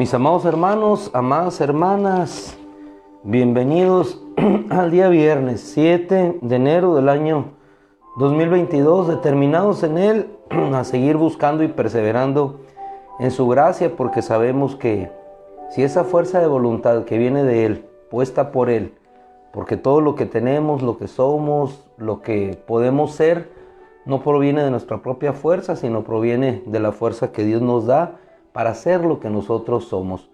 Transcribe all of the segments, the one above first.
Mis amados hermanos, amadas hermanas, bienvenidos al día viernes 7 de enero del año 2022, determinados en él a seguir buscando y perseverando en su gracia, porque sabemos que si esa fuerza de voluntad que viene de él, puesta por él, porque todo lo que tenemos, lo que somos, lo que podemos ser, no proviene de nuestra propia fuerza, sino proviene de la fuerza que Dios nos da para ser lo que nosotros somos.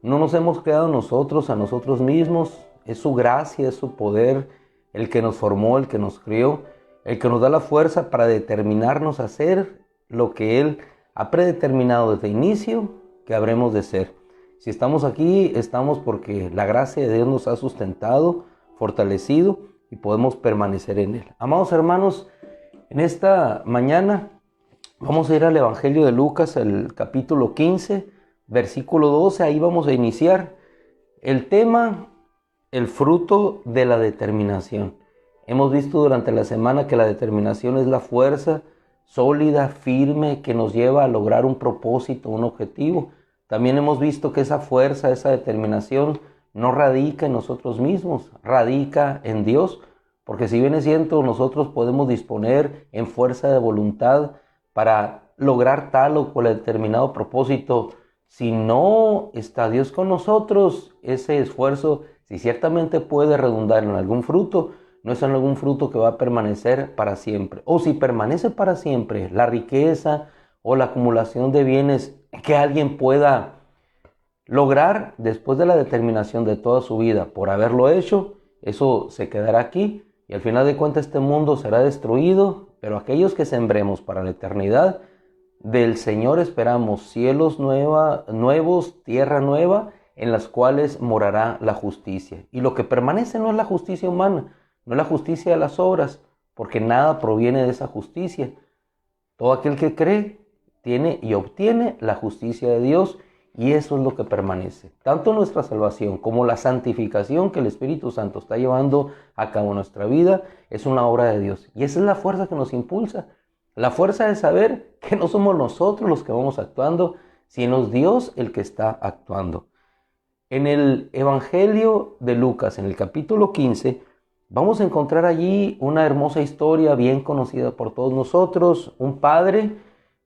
No nos hemos creado nosotros a nosotros mismos, es su gracia, es su poder, el que nos formó, el que nos crió, el que nos da la fuerza para determinarnos a ser lo que Él ha predeterminado desde el inicio que habremos de ser. Si estamos aquí, estamos porque la gracia de Dios nos ha sustentado, fortalecido y podemos permanecer en Él. Amados hermanos, en esta mañana vamos a ir al Evangelio de Lucas, el capítulo 15, versículo 12. Ahí vamos a iniciar el tema, el fruto de la determinación. Hemos visto durante la semana que la determinación es la fuerza sólida, firme, que nos lleva a lograr un propósito, un objetivo. También hemos visto que esa fuerza, esa determinación no radica en nosotros mismos, radica en Dios. Porque si bien es cierto, nosotros podemos disponer en fuerza de voluntad para lograr tal o cual determinado propósito. Si no está Dios con nosotros, ese esfuerzo, si ciertamente puede redundar en algún fruto, no es en algún fruto que va a permanecer para siempre. O si permanece para siempre, la riqueza o la acumulación de bienes que alguien pueda lograr después de la determinación de toda su vida por haberlo hecho, eso se quedará aquí y al final de cuentas este mundo será destruido. Pero aquellos que sembremos para la eternidad, del Señor esperamos cielos nuevos, tierra nueva, en las cuales morará la justicia. Y lo que permanece no es la justicia humana, no es la justicia de las obras, porque nada proviene de esa justicia. Todo aquel que cree tiene y obtiene la justicia de Dios, y eso es lo que permanece. Tanto nuestra salvación como la santificación que el Espíritu Santo está llevando a cabo en nuestra vida es una obra de Dios. Y esa es la fuerza que nos impulsa. La fuerza de saber que no somos nosotros los que vamos actuando, sino es Dios el que está actuando. En el Evangelio de Lucas, en el capítulo 15, vamos a encontrar allí una hermosa historia bien conocida por todos nosotros. Un padre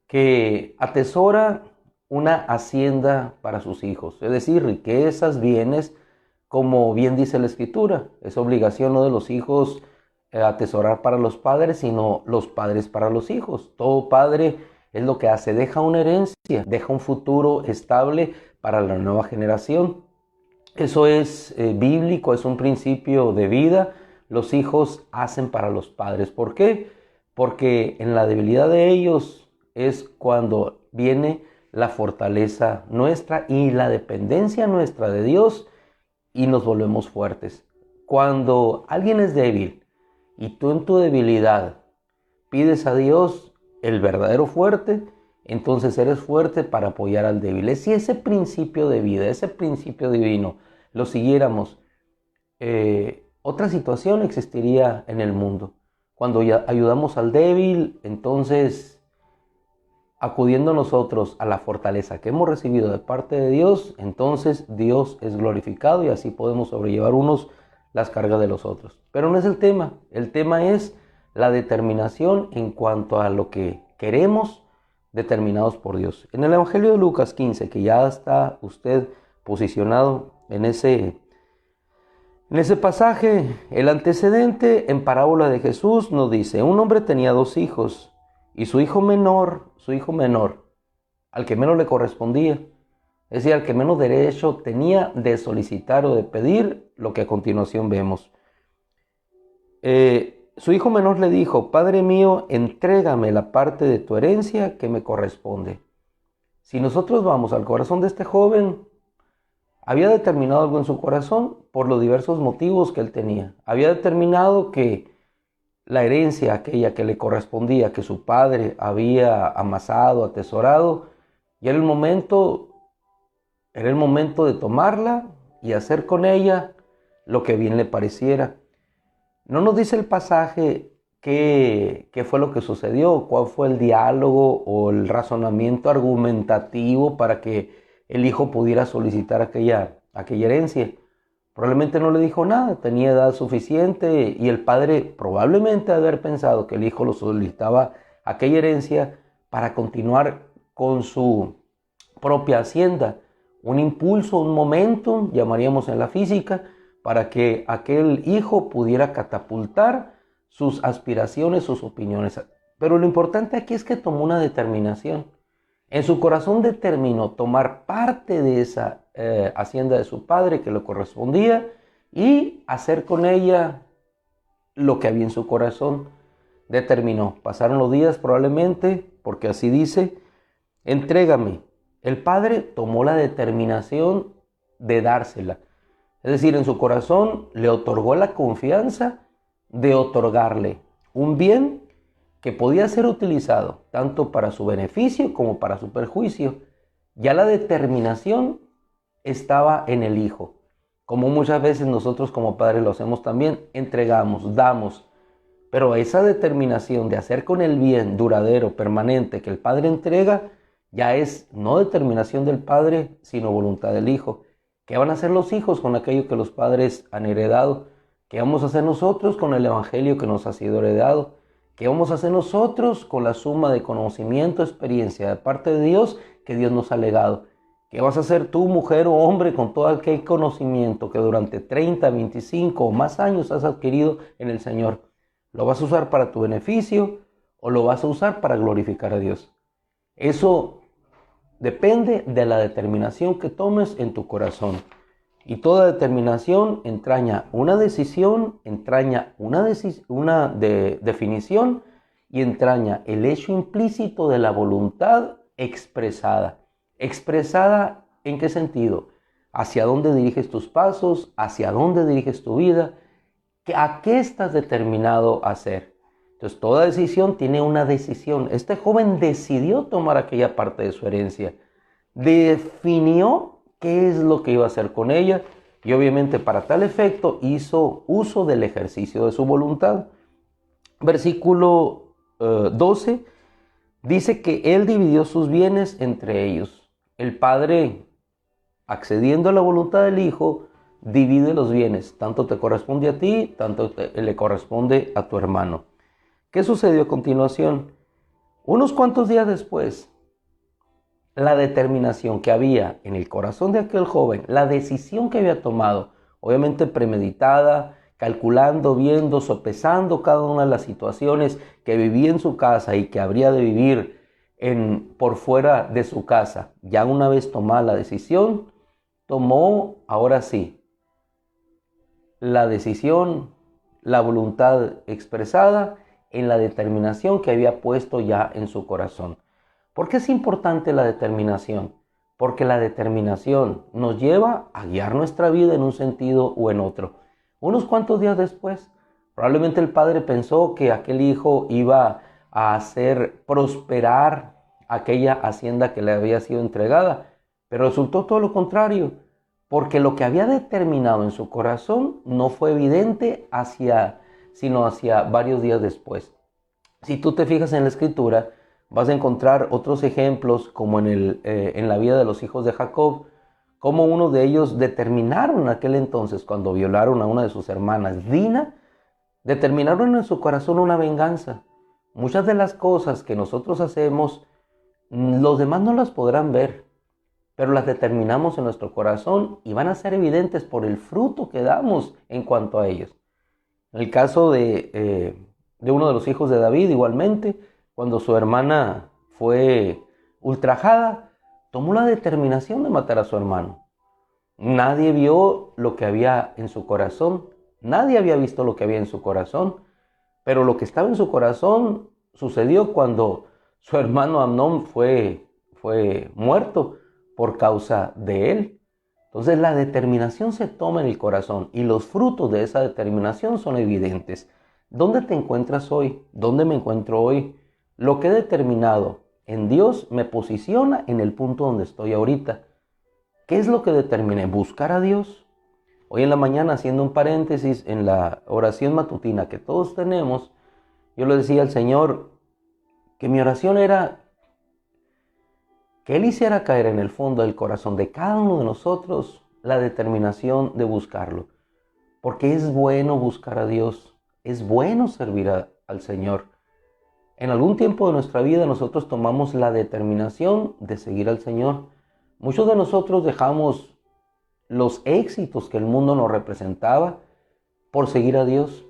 que atesora una hacienda para sus hijos, es decir, riquezas, bienes, como bien dice la Escritura. Es obligación no de los hijos atesorar para los padres, sino los padres para los hijos. Todo padre es lo que hace, deja una herencia, deja un futuro estable para la nueva generación. Eso es bíblico, es un principio de vida. Los hijos hacen para los padres. ¿Por qué? Porque en la debilidad de ellos es cuando viene la fortaleza nuestra y la dependencia nuestra de Dios y nos volvemos fuertes. Cuando alguien es débil y tú en tu debilidad pides a Dios, el verdadero fuerte, entonces eres fuerte para apoyar al débil. Si ese principio de vida, ese principio divino, lo siguiéramos, otra situación existiría en el mundo. Cuando ya ayudamos al débil, entonces acudiendo nosotros a la fortaleza que hemos recibido de parte de Dios, entonces Dios es glorificado y así podemos sobrellevar unos las cargas de los otros. Pero no es el tema es la determinación en cuanto a lo que queremos, determinados por Dios. En el Evangelio de Lucas 15, que ya está usted posicionado en ese pasaje, el antecedente en parábola de Jesús nos dice: un hombre tenía 2 hijos, y su hijo menor, al que menos le correspondía, es decir, al que menos derecho tenía de solicitar o de pedir, lo que a continuación vemos. Su hijo menor le dijo: Padre mío, entrégame la parte de tu herencia que me corresponde. Si nosotros vamos al corazón de este joven, había determinado algo en su corazón por los diversos motivos que él tenía. Había determinado que la herencia, aquella que le correspondía, que su padre había amasado, atesorado, y era el momento de tomarla y hacer con ella lo que bien le pareciera. No nos dice el pasaje qué fue lo que sucedió, cuál fue el diálogo o el razonamiento argumentativo para que el hijo pudiera solicitar aquella herencia. Probablemente no le dijo nada, tenía edad suficiente y el padre probablemente haber pensado que el hijo lo solicitaba aquella herencia para continuar con su propia hacienda. Un impulso, un momentum, llamaríamos en la física, para que aquel hijo pudiera catapultar sus aspiraciones, sus opiniones. Pero lo importante aquí es que tomó una determinación. En su corazón determinó tomar parte de esa hacienda de su padre que le correspondía y hacer con ella lo que había en su corazón. Determinó. Pasaron los días probablemente, porque así dice, entrégame. El padre tomó la determinación de dársela. Es decir, en su corazón le otorgó la confianza de otorgarle un bien que podía ser utilizado tanto para su beneficio como para su perjuicio. Ya la determinación estaba en el hijo. Como muchas veces nosotros como padres lo hacemos también, entregamos, damos. Pero esa determinación de hacer con el bien duradero, permanente, que el padre entrega, ya es no determinación del padre, sino voluntad del hijo. ¿Qué van a hacer los hijos con aquello que los padres han heredado? ¿Qué vamos a hacer nosotros con el evangelio que nos ha sido heredado? ¿Qué vamos a hacer nosotros con la suma de conocimiento, experiencia de parte de Dios que Dios nos ha legado? ¿Qué vas a hacer tú, mujer o hombre, con todo aquel conocimiento que durante 30, 25 o más años has adquirido en el Señor? ¿Lo vas a usar para tu beneficio o lo vas a usar para glorificar a Dios? Eso depende de la determinación que tomes en tu corazón. Y toda determinación entraña una decisión, entraña una definición y entraña el hecho implícito de la voluntad expresada. ¿Expresada en qué sentido? ¿Hacia dónde diriges tus pasos? ¿Hacia dónde diriges tu vida? ¿A qué estás determinado a hacer? Entonces, toda decisión tiene una decisión. Este joven decidió tomar aquella parte de su herencia. Definió qué es lo que iba a hacer con ella y obviamente para tal efecto hizo uso del ejercicio de su voluntad. Versículo 12 dice que él dividió sus bienes entre ellos. El padre, accediendo a la voluntad del hijo, divide los bienes. Tanto te corresponde a ti, tanto le corresponde a tu hermano. ¿Qué sucedió a continuación? Unos cuantos días después, la determinación que había en el corazón de aquel joven, la decisión que había tomado, obviamente premeditada, calculando, viendo, sopesando cada una de las situaciones que vivía en su casa y que habría de vivir por fuera de su casa. Ya una vez tomada la decisión, tomó ahora sí la decisión, la voluntad expresada en la determinación que había puesto ya en su corazón. ¿Por qué es importante la determinación? Porque la determinación nos lleva a guiar nuestra vida en un sentido o en otro. Unos cuantos días después, probablemente el padre pensó que aquel hijo iba a hacer prosperar aquella hacienda que le había sido entregada, pero resultó todo lo contrario, porque lo que había determinado en su corazón no fue evidente sino hacia varios días después. Si tú te fijas en la escritura, vas a encontrar otros ejemplos como en la vida de los hijos de Jacob, como uno de ellos determinaron en aquel entonces, cuando violaron a una de sus hermanas, Dina, determinaron en su corazón una venganza. Muchas de las cosas que nosotros hacemos, los demás no las podrán ver, pero las determinamos en nuestro corazón y van a ser evidentes por el fruto que damos en cuanto a ellos. En el caso de uno de los hijos de David, igualmente, cuando su hermana fue ultrajada, tomó la determinación de matar a su hermano. Nadie vio lo que había en su corazón, nadie había visto lo que había en su corazón, pero lo que estaba en su corazón sucedió cuando su hermano Amnón fue muerto por causa de él. Entonces la determinación se toma en el corazón y los frutos de esa determinación son evidentes. ¿Dónde te encuentras hoy? ¿Dónde me encuentro hoy? Lo que he determinado en Dios me posiciona en el punto donde estoy ahorita. ¿Qué es lo que determiné? Buscar a Dios. Hoy en la mañana, haciendo un paréntesis en la oración matutina que todos tenemos, yo le decía al Señor que mi oración era que Él hiciera caer en el fondo del corazón de cada uno de nosotros la determinación de buscarlo. Porque es bueno buscar a Dios, es bueno servir al Señor. En algún tiempo de nuestra vida nosotros tomamos la determinación de seguir al Señor. Muchos de nosotros dejamos los éxitos que el mundo nos representaba por seguir a Dios.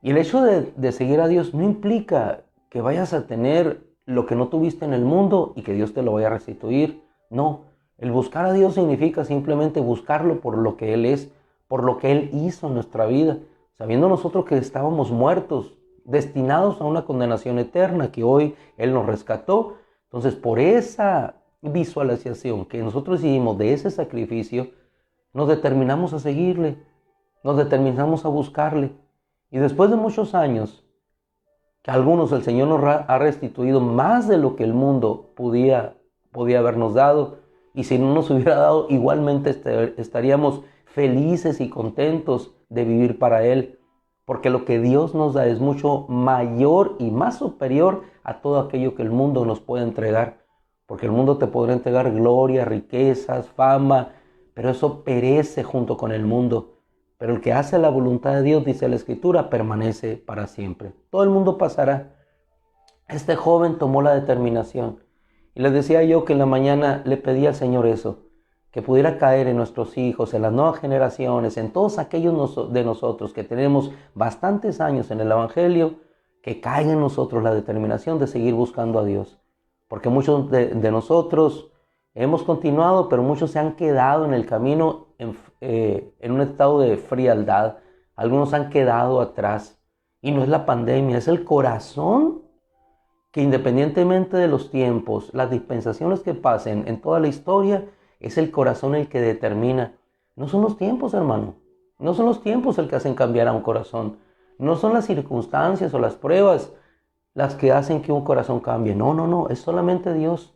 Y el hecho de seguir a Dios no implica que vayas a tener lo que no tuviste en el mundo y que Dios te lo vaya a restituir. No, el buscar a Dios significa simplemente buscarlo por lo que Él es, por lo que Él hizo en nuestra vida, sabiendo nosotros que estábamos muertos, destinados a una condenación eterna, que hoy Él nos rescató. Entonces, por esa visualización que nosotros hicimos de ese sacrificio, nos determinamos a seguirle, nos determinamos a buscarle. Y después de muchos años, que algunos el Señor nos ha restituido más de lo que el mundo podía habernos dado, y si no nos hubiera dado, igualmente estaríamos felices y contentos de vivir para Él, porque lo que Dios nos da es mucho mayor y más superior a todo aquello que el mundo nos puede entregar, porque el mundo te podrá entregar gloria, riquezas, fama, pero eso perece junto con el mundo. Pero el que hace la voluntad de Dios, dice la Escritura, permanece para siempre. Todo el mundo pasará. Este joven tomó la determinación. Y les decía yo que en la mañana le pedí al Señor eso, que pudiera caer en nuestros hijos, en las nuevas generaciones, en todos aquellos de nosotros que tenemos bastantes años en el Evangelio, que caiga en nosotros la determinación de seguir buscando a Dios. Porque muchos de nosotros hemos continuado, pero muchos se han quedado en el camino en un estado de frialdad. Algunos han quedado atrás. Y no es la pandemia, es el corazón que, independientemente de los tiempos, las dispensaciones que pasen en toda la historia, es el corazón el que determina. No son los tiempos, hermano. No son los tiempos el que hacen cambiar a un corazón. No son las circunstancias o las pruebas las que hacen que un corazón cambie. No, es solamente Dios.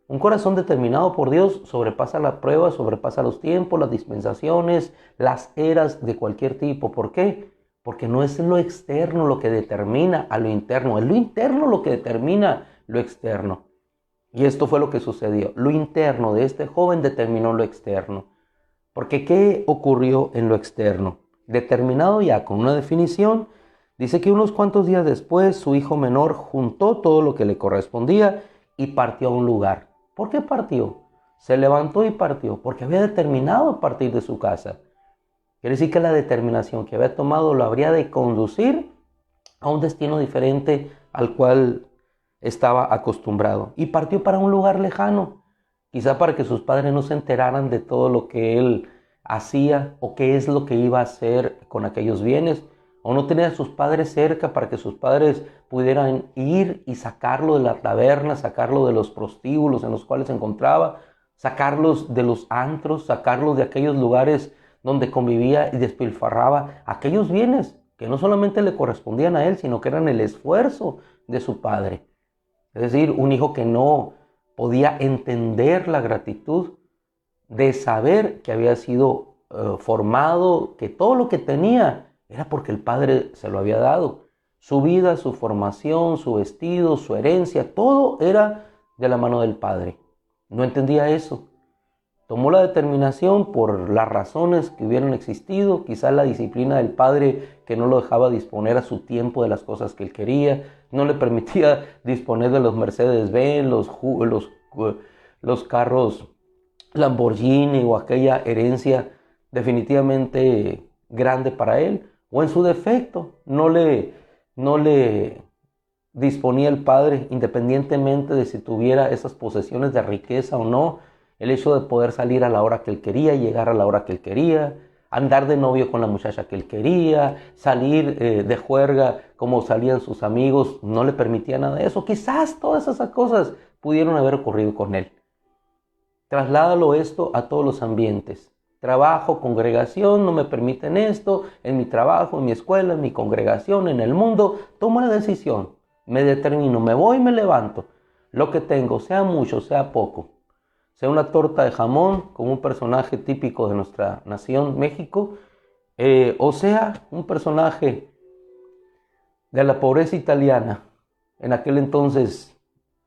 Un corazón determinado por Dios sobrepasa la prueba, sobrepasa los tiempos, las dispensaciones, las eras de cualquier tipo. ¿Por qué? Porque no es lo externo lo que determina a lo interno, es lo interno lo que determina lo externo. Y esto fue lo que sucedió. Lo interno de este joven determinó lo externo. Porque ¿qué ocurrió en lo externo? Determinado ya con una definición, dice que unos cuantos días después su hijo menor juntó todo lo que le correspondía y partió a un lugar. ¿Por qué partió? Se levantó y partió, porque había determinado partir de su casa. Quiere decir que la determinación que había tomado lo habría de conducir a un destino diferente al cual estaba acostumbrado. Y partió para un lugar lejano, quizá para que sus padres no se enteraran de todo lo que él hacía o qué es lo que iba a hacer con aquellos bienes. O no tenía a sus padres cerca para que sus padres pudieran ir y sacarlo de la taberna, sacarlo de los prostíbulos en los cuales se encontraba, sacarlos de los antros, sacarlos de aquellos lugares donde convivía y despilfarraba aquellos bienes que no solamente le correspondían a él, sino que eran el esfuerzo de su padre. Es decir, un hijo que no podía entender la gratitud de saber que había sido formado, que todo lo que tenía era porque el padre se lo había dado. Su vida, su formación, su vestido, su herencia, todo era de la mano del padre. No entendía eso. Tomó la determinación por las razones que hubieran existido, quizás la disciplina del padre que no lo dejaba disponer a su tiempo de las cosas que él quería, no le permitía disponer de los Mercedes-Benz, los carros Lamborghini o aquella herencia definitivamente grande para él, o en su defecto no le disponía el padre, independientemente de si tuviera esas posesiones de riqueza o no, el hecho de poder salir a la hora que él quería, llegar a la hora que él quería, andar de novio con la muchacha que él quería, salir de juerga como salían sus amigos, no le permitía nada de eso. Quizás todas esas cosas pudieron haber ocurrido con él. Trasládalo esto a todos los ambientes. Trabajo, congregación, no me permiten esto, en mi trabajo, en mi escuela, en mi congregación, en el mundo. Tomo la decisión, me determino, me voy y me levanto. Lo que tengo, sea mucho, sea poco, sea una torta de jamón, como un personaje típico de nuestra nación, México, o sea un personaje de la pobreza italiana, en aquel entonces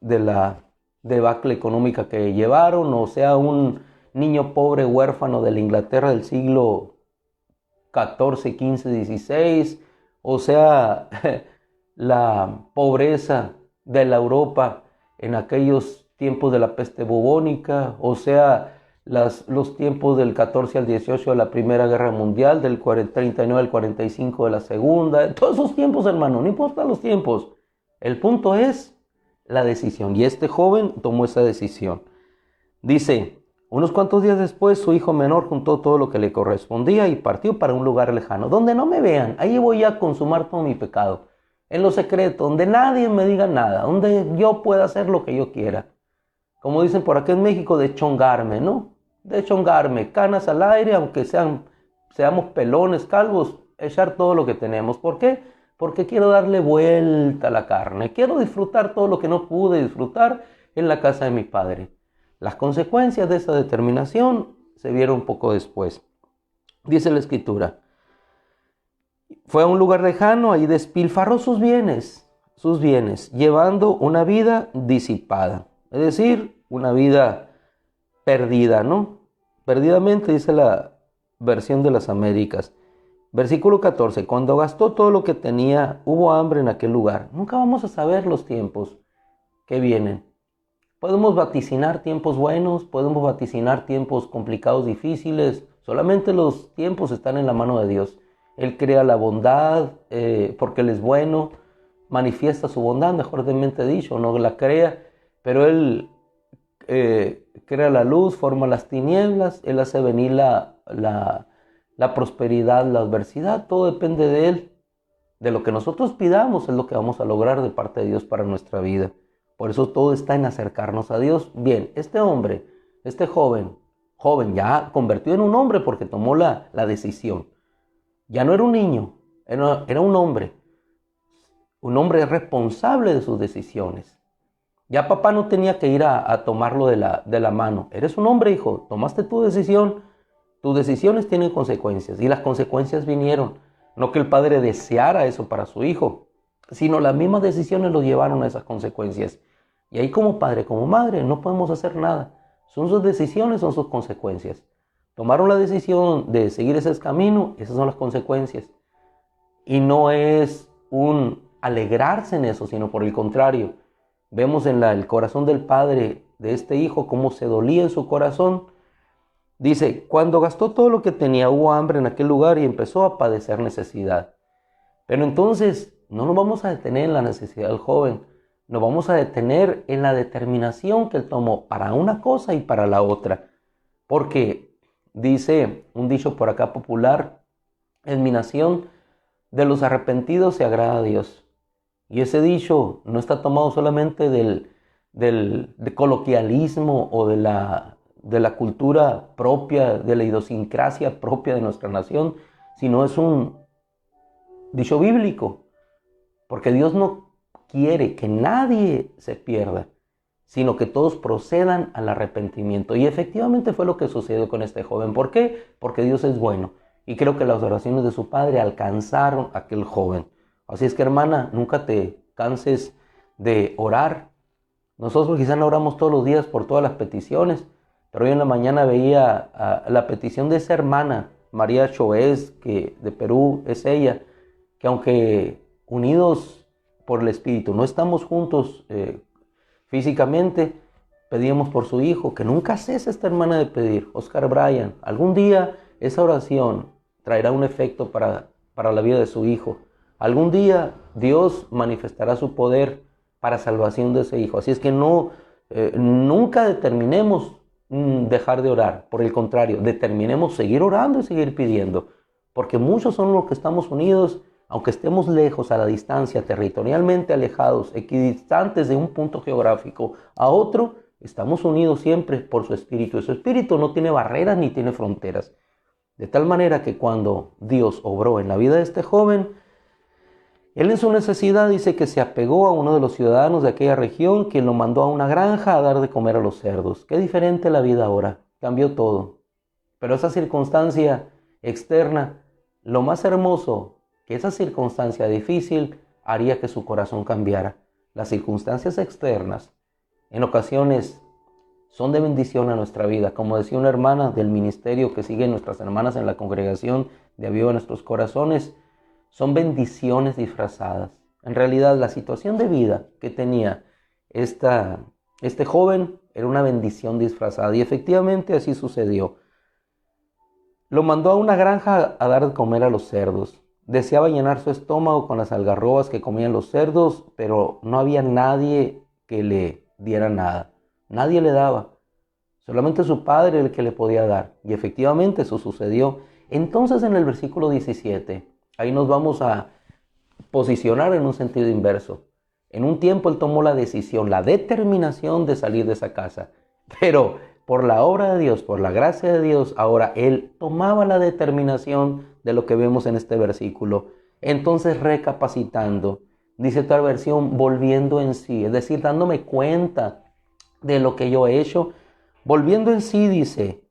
de la debacle económica que llevaron, o sea un niño pobre huérfano de la Inglaterra del siglo XIV, XV, XVI, o sea la pobreza de la Europa en aquellos tiempos de la peste bubónica, o sea los tiempos del 14 al 18 de la Primera Guerra Mundial, del 39 al 45 de la Segunda, todos esos tiempos, hermano, no importa los tiempos. El punto es la decisión, y este joven tomó esa decisión. Dice, unos cuantos días después su hijo menor juntó todo lo que le correspondía y partió para un lugar lejano, donde no me vean, ahí voy a consumar todo mi pecado, en lo secreto, donde nadie me diga nada, donde yo pueda hacer lo que yo quiera. Como dicen por acá en México, de chongarme, ¿no? De chongarme, canas al aire, aunque seamos pelones, calvos, echar todo lo que tenemos. ¿Por qué? Porque quiero darle vuelta a la carne, quiero disfrutar todo lo que no pude disfrutar en la casa de mi padre. Las consecuencias de esa determinación se vieron poco después. Dice la Escritura, fue a un lugar lejano, ahí despilfarró sus bienes, llevando una vida disipada, es decir, una vida perdida, ¿no? Perdidamente, dice la versión de las Américas. Versículo 14, cuando gastó todo lo que tenía, hubo hambre en aquel lugar. Nunca vamos a saber los tiempos que vienen. Podemos vaticinar tiempos buenos, podemos vaticinar tiempos complicados, difíciles. Solamente los tiempos están en la mano de Dios. Él crea la bondad porque Él es bueno, manifiesta su bondad, mejormente dicho, no la crea, pero Él crea la luz, forma las tinieblas, Él hace venir la prosperidad, la adversidad, todo depende de Él. De lo que nosotros pidamos es lo que vamos a lograr de parte de Dios para nuestra vida. Por eso todo está en acercarnos a Dios. Bien, este hombre, este joven ya convertido en un hombre porque tomó la decisión. Ya no era un niño, era un hombre responsable de sus decisiones. Ya papá no tenía que ir a tomarlo de la mano. Eres un hombre, hijo, tomaste tu decisión, tus decisiones tienen consecuencias y las consecuencias vinieron. No que el padre deseara eso para su hijo, sino las mismas decisiones lo llevaron a esas consecuencias. Y ahí como padre, como madre, no podemos hacer nada. Son sus decisiones, son sus consecuencias. Tomaron la decisión de seguir ese camino, esas son las consecuencias. Y no es un alegrarse en eso, sino por el contrario. Vemos en el corazón del padre de este hijo cómo se dolía en su corazón. Dice, cuando gastó todo lo que tenía, hubo hambre en aquel lugar y empezó a padecer necesidad. Pero entonces no nos vamos a detener en la necesidad del joven, nos vamos a detener en la determinación que él tomó para una cosa y para la otra. Porque dice un dicho por acá popular, en mi nación, de los arrepentidos se agrada a Dios. Y ese dicho no está tomado solamente del coloquialismo o de la cultura propia, de la idiosincrasia propia de nuestra nación, sino es un dicho bíblico. Porque Dios no quiere que nadie se pierda, sino que todos procedan al arrepentimiento. Y efectivamente fue lo que sucedió con este joven. ¿Por qué? Porque Dios es bueno. Y creo que las oraciones de su padre alcanzaron a aquel joven. Así es que, hermana, nunca te canses de orar. Nosotros quizás no oramos todos los días por todas las peticiones, pero hoy en la mañana veía la petición de esa hermana, María Choés, que de Perú es ella, que aunque unidos por el Espíritu, no estamos juntos físicamente, pedíamos por su hijo, que nunca cesa esta hermana de pedir, Oscar Bryan. Algún día esa oración traerá un efecto para la vida de su hijo. Algún día Dios manifestará su poder para salvación de ese hijo. Así es que nunca determinemos dejar de orar. Por el contrario, determinemos seguir orando y seguir pidiendo. Porque muchos son los que estamos unidos, aunque estemos lejos, a la distancia, territorialmente alejados, equidistantes de un punto geográfico a otro, estamos unidos siempre por su espíritu. Y su espíritu no tiene barreras ni tiene fronteras. De tal manera que cuando Dios obró en la vida de este joven, él en su necesidad dice que se apegó a uno de los ciudadanos de aquella región, quien lo mandó a una granja a dar de comer a los cerdos. Qué diferente la vida ahora, cambió todo. Pero esa circunstancia externa, lo más hermoso, que esa circunstancia difícil haría que su corazón cambiara. Las circunstancias externas en ocasiones son de bendición a nuestra vida. Como decía una hermana del ministerio que sigue nuestras hermanas en la congregación de Aviva Nuestros Corazones, son bendiciones disfrazadas. En realidad, la situación de vida que tenía este joven era una bendición disfrazada, y efectivamente así sucedió. Lo mandó a una granja a dar de comer a los cerdos. Deseaba llenar su estómago con las algarrobas que comían los cerdos, pero no había nadie que le diera nada. Nadie le daba. Solamente su padre era el que le podía dar. Y efectivamente eso sucedió. Entonces en el versículo 17, ahí nos vamos a posicionar en un sentido inverso. En un tiempo él tomó la decisión, la determinación de salir de esa casa. Pero por la obra de Dios, por la gracia de Dios, ahora él tomaba la determinación de lo que vemos en este versículo. Entonces recapacitando, dice otra versión, volviendo en sí, es decir, dándome cuenta de lo que yo he hecho. Volviendo en sí, dice,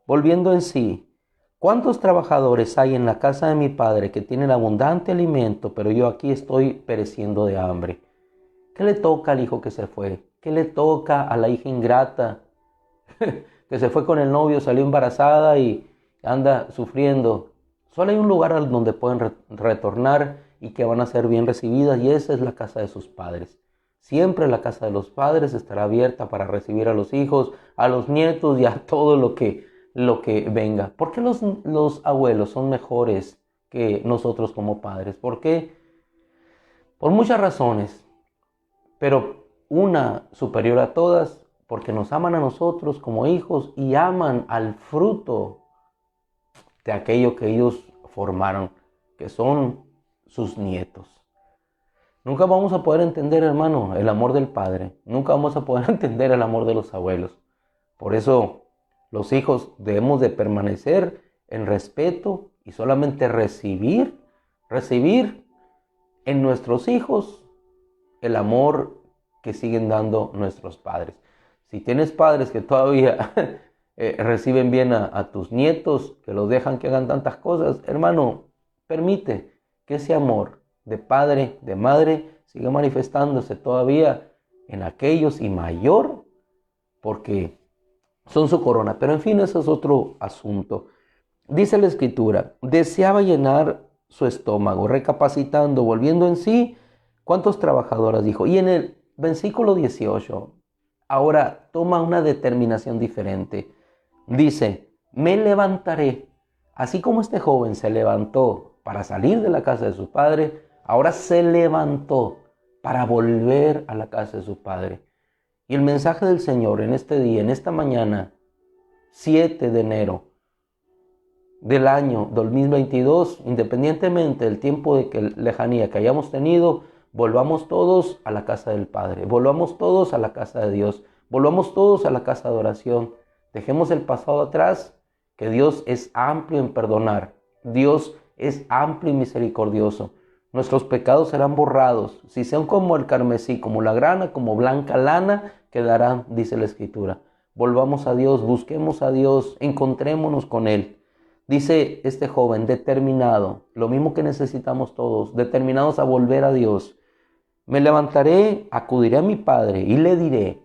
volviendo en sí. ¿Cuántos trabajadores hay en la casa de mi padre que tienen abundante alimento, pero yo aquí estoy pereciendo de hambre? ¿Qué le toca al hijo que se fue? ¿Qué le toca a la hija ingrata que se fue con el novio, salió embarazada y anda sufriendo? Solo hay un lugar donde pueden retornar y que van a ser bien recibidas, y esa es la casa de sus padres. Siempre la casa de los padres estará abierta para recibir a los hijos, a los nietos y a todo lo que venga. ¿Por qué los abuelos son mejores que nosotros como padres? ¿Por qué? Por muchas razones, pero una superior a todas, porque nos aman a nosotros como hijos y aman al fruto de aquello que ellos formaron, que son sus nietos. Nunca vamos a poder entender, hermano, el amor del padre. Nunca vamos a poder entender el amor de los abuelos. Por eso los hijos debemos de permanecer en respeto y solamente recibir en nuestros hijos el amor que siguen dando nuestros padres. Si tienes padres que todavía reciben bien a tus nietos, que los dejan que hagan tantas cosas, hermano, permite que ese amor de padre, de madre, siga manifestándose todavía en aquellos y mayor, porque son su corona. Pero en fin, ese es otro asunto. Dice la Escritura, deseaba llenar su estómago, recapacitando, volviendo en sí. ¿Cuántos trabajadores dijo? Y en el versículo 18, ahora toma una determinación diferente. Dice, me levantaré. Así como este joven se levantó para salir de la casa de su padre, ahora se levantó para volver a la casa de su padre. Y el mensaje del Señor en este día, en esta mañana, 7 de enero del año 2022, independientemente del tiempo de lejanía que hayamos tenido, volvamos todos a la casa del Padre, volvamos todos a la casa de Dios, volvamos todos a la casa de oración. Dejemos el pasado atrás, que Dios es amplio en perdonar, Dios es amplio y misericordioso. Nuestros pecados serán borrados, si sean como el carmesí, como la grana, como blanca lana, quedarán, dice la Escritura. Volvamos a Dios, busquemos a Dios, encontrémonos con Él. Dice este joven, determinado, lo mismo que necesitamos todos, determinados a volver a Dios. Me levantaré, acudiré a mi padre y le diré.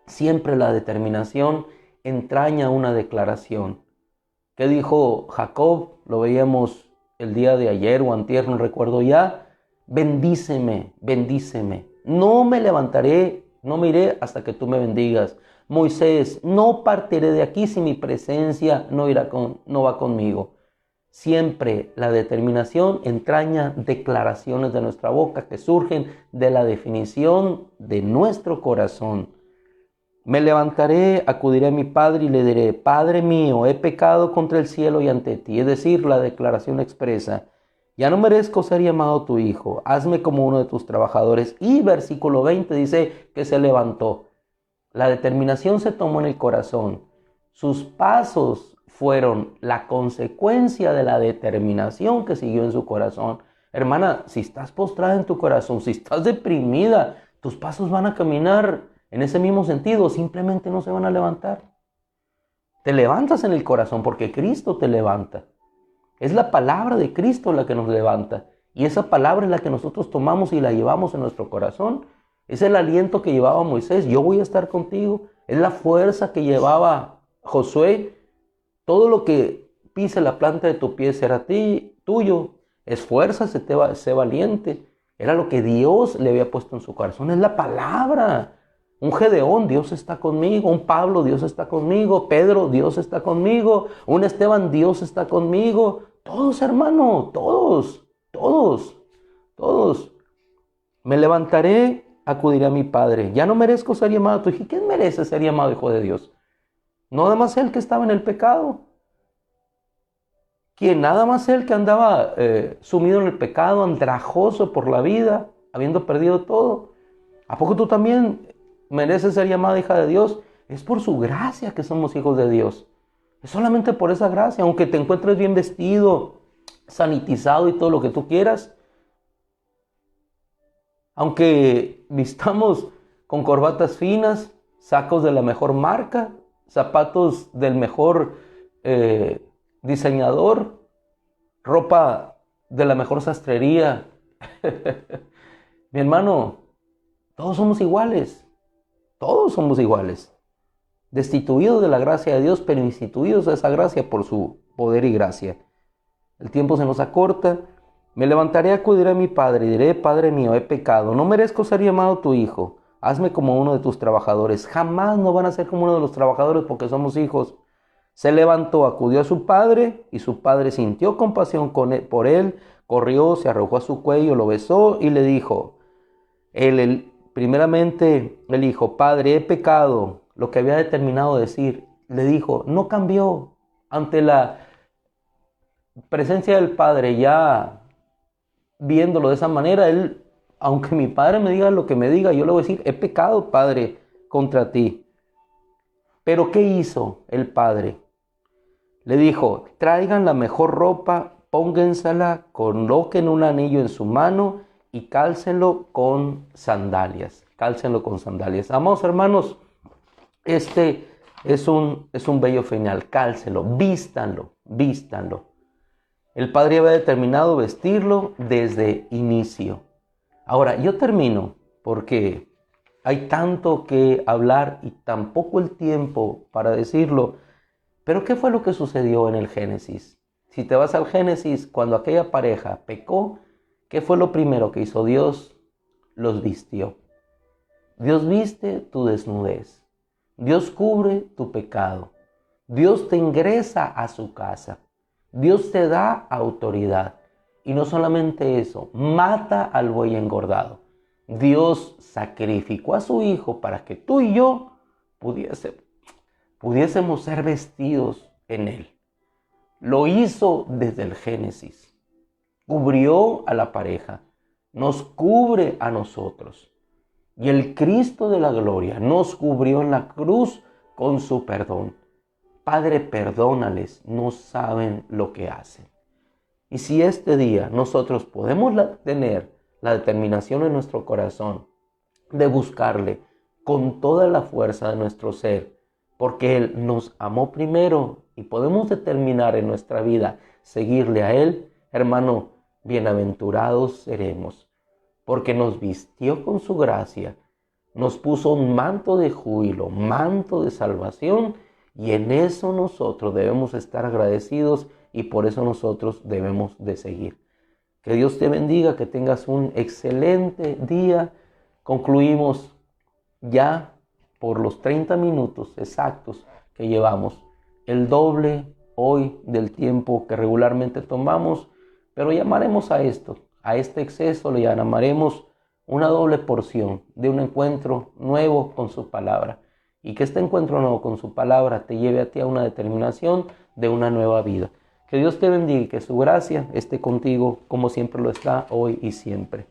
Siempre la determinación entraña una declaración. ¿Qué dijo Jacob? Lo veíamos el día de ayer o antier, no recuerdo ya. Bendíceme, bendíceme. No me levantaré, no me iré hasta que tú me bendigas. Moisés, no partiré de aquí si mi presencia no va conmigo. Siempre la determinación entraña declaraciones de nuestra boca que surgen de la definición de nuestro corazón. Me levantaré, acudiré a mi padre y le diré, Padre mío, he pecado contra el cielo y ante ti. Es decir, la declaración expresa, ya no merezco ser llamado tu hijo, hazme como uno de tus trabajadores. Y versículo 20 dice que se levantó. La determinación se tomó en el corazón. Sus pasos fueron la consecuencia de la determinación que siguió en su corazón. Hermana, si estás postrada en tu corazón, si estás deprimida, tus pasos van a caminar en ese mismo sentido, simplemente no se van a levantar. Te levantas en el corazón porque Cristo te levanta. Es la palabra de Cristo la que nos levanta. Y esa palabra es la que nosotros tomamos y la llevamos en nuestro corazón. Es el aliento que llevaba Moisés. Yo voy a estar contigo. Es la fuerza que llevaba Josué. Todo lo que pise la planta de tu pie será tuyo. Esfuérzate, sé valiente. Era lo que Dios le había puesto en su corazón. Es la palabra. Un Gedeón, Dios está conmigo. Un Pablo, Dios está conmigo. Pedro, Dios está conmigo. Un Esteban, Dios está conmigo. Todos, hermano, todos. Me levantaré, acudiré a mi padre. Ya no merezco ser llamado tu hijo. ¿Quién merece ser llamado hijo de Dios? No nada más él que estaba en el pecado. ¿Quién? Nada más él que andaba sumido en el pecado, andrajoso por la vida, habiendo perdido todo. ¿A poco tú también mereces ser llamada hija de Dios? Es por su gracia que somos hijos de Dios. Es solamente por esa gracia. Aunque te encuentres bien vestido, sanitizado y todo lo que tú quieras. Aunque vistamos con corbatas finas, sacos de la mejor marca, zapatos del mejor diseñador, ropa de la mejor sastrería. Mi hermano, todos somos iguales. Todos somos iguales. Destituidos de la gracia de Dios, pero instituidos de esa gracia por su poder y gracia. El tiempo se nos acorta. Me levantaré, acudiré a mi padre y diré: Padre mío, he pecado. No merezco ser llamado tu hijo. Hazme como uno de tus trabajadores. Jamás no van a ser como uno de los trabajadores porque somos hijos. Se levantó, acudió a su padre, y su padre sintió compasión por él, corrió, se arrojó a su cuello, lo besó y le dijo, primeramente le dijo: Padre, he pecado. Lo que había determinado decir, le dijo, no cambió. Ante la presencia del padre, ya viéndolo de esa manera, él, aunque mi padre me diga lo que me diga, yo le voy a decir: he pecado, padre, contra ti. Pero ¿qué hizo el padre? Le dijo: traigan la mejor ropa, póngensela, coloquen un anillo en su mano y cálcenlo con sandalias. Amados hermanos, este es un bello final. Cálcenlo, vístanlo. El padre había determinado vestirlo desde inicio. Ahora, yo termino porque hay tanto que hablar y tan poco el tiempo para decirlo. Pero ¿qué fue lo que sucedió en el Génesis? Si te vas al Génesis, cuando aquella pareja pecó, ¿qué fue lo primero que hizo Dios? Los vistió. Dios viste tu desnudez. Dios cubre tu pecado. Dios te ingresa a su casa. Dios te da autoridad. Y no solamente eso, mata al buey engordado. Dios sacrificó a su hijo para que tú y yo pudiésemos ser vestidos en él. Lo hizo desde el Génesis. Cubrió a la pareja. Nos cubre a nosotros. Y el Cristo de la gloria nos cubrió en la cruz con su perdón. Padre, perdónales, no saben lo que hacen. Y si este día nosotros podemos tener la determinación en nuestro corazón de buscarle con toda la fuerza de nuestro ser, porque Él nos amó primero y podemos determinar en nuestra vida seguirle a Él, hermano, bienaventurados seremos, porque nos vistió con su gracia, nos puso un manto de júbilo, manto de salvación, y en eso nosotros debemos estar agradecidos y por eso nosotros debemos de seguir. Que Dios te bendiga, que tengas un excelente día. Concluimos ya por los 30 minutos exactos que llevamos, el doble hoy del tiempo que regularmente tomamos, pero llamaremos a este exceso le llamaremos una doble porción de un encuentro nuevo con su palabra, y que este encuentro nuevo con su palabra te lleve a ti a una determinación de una nueva vida. Que Dios te bendiga y que su gracia esté contigo como siempre lo está hoy y siempre.